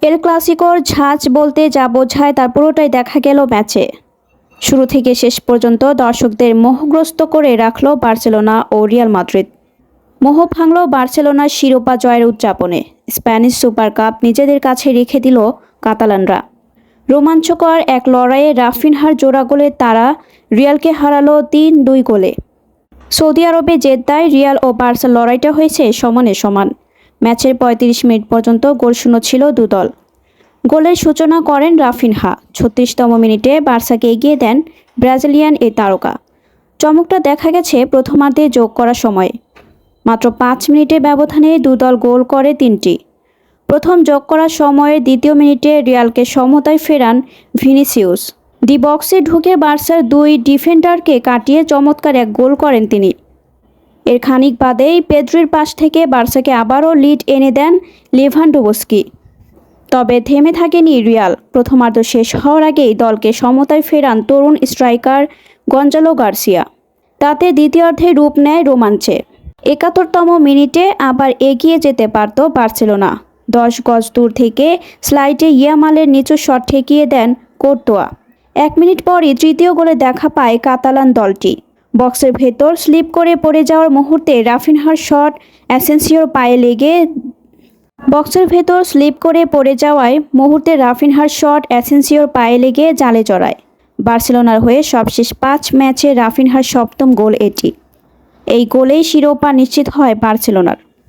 এল ক্লাসিকোর ঝাঁজ বলতে যা বোঝায় তার পুরোটাই দেখা গেল ম্যাচে। শুরু থেকে শেষ পর্যন্ত দর্শকদের মোহগ্রস্ত করে রাখল বার্সেলোনা ও রিয়াল মাদ্রিদ। মোহ ভাঙল বার্সেলোনার শিরোপা জয়ের উদযাপনে। স্প্যানিশ সুপার কাপ নিজেদের কাছে রেখে দিল কাতালানরা। রোমাঞ্চকর এক লড়াইয়ে রাফিনহার জোড়া গোলে তারা রিয়ালকে হারালো ৩-২ গোলে। সৌদি আরবে জেদ্দায় রিয়াল ও বার্সার লড়াইটা হয়েছে সমানে সমান। ম্যাচের ৩৫ মিনিট পর্যন্ত গোলশূন্য ছিল দুদল। গোলের সূচনা করেন রাফিনহা। ৩৬তম মিনিটে বার্সাকে এগিয়ে দেন ব্রাজিলিয়ান এই তারকা। চমকটা দেখা গেছে প্রথমার্ধে যোগ করার সময়ে। মাত্র ৫ মিনিটে ব্যবধানে দুদল গোল করে ৩টি। প্রথম যোগ করার সময়ের দ্বিতীয় মিনিটে রিয়ালকে সমতায় ফেরান ভিনিসিউস। ডি বক্সে ঢুকে বার্সার ২ ডিফেন্ডারকে কাটিয়ে চমৎকার এক গোল করেন তিনি। এর খানিক বাদেই পেদ্রির পাস থেকে বার্সাকে আবারও লিড এনে দেন লেভানডোভস্কি। তবে থেমে থাকেনি রিয়াল। প্রথমার্ধ শেষ হওয়ার আগেই দলকে সমতায় ফেরান তরুণ স্ট্রাইকার গঞ্জালো গার্সিয়া। তাতে দ্বিতীয়ার্ধে রূপ নেয় রোমাঞ্চে। ৭১তম মিনিটে আবার এগিয়ে যেতে পারত বার্সেলোনা। ১০ গজ দূর থেকে স্লাইডে ইয়ামালের নিচু শট ঠেকিয়ে দেন কোর্তোয়া। ১ মিনিট পরই তৃতীয় গোলে দেখা পায় কাতালান দলটি। বক্সের ভেতর স্লিপ করে পড়ে যাওয়ার মুহূর্তে রাফিনহার শট অ্যাসেন্সিওর পায়ে লেগে জালে জড়ায়। বার্সেলোনার হয়ে সবশেষ ৫ ম্যাচে রাফিনহার ৭ম গোল এটি। এই গোলেই শিরোপা নিশ্চিত হয় বার্সেলোনার।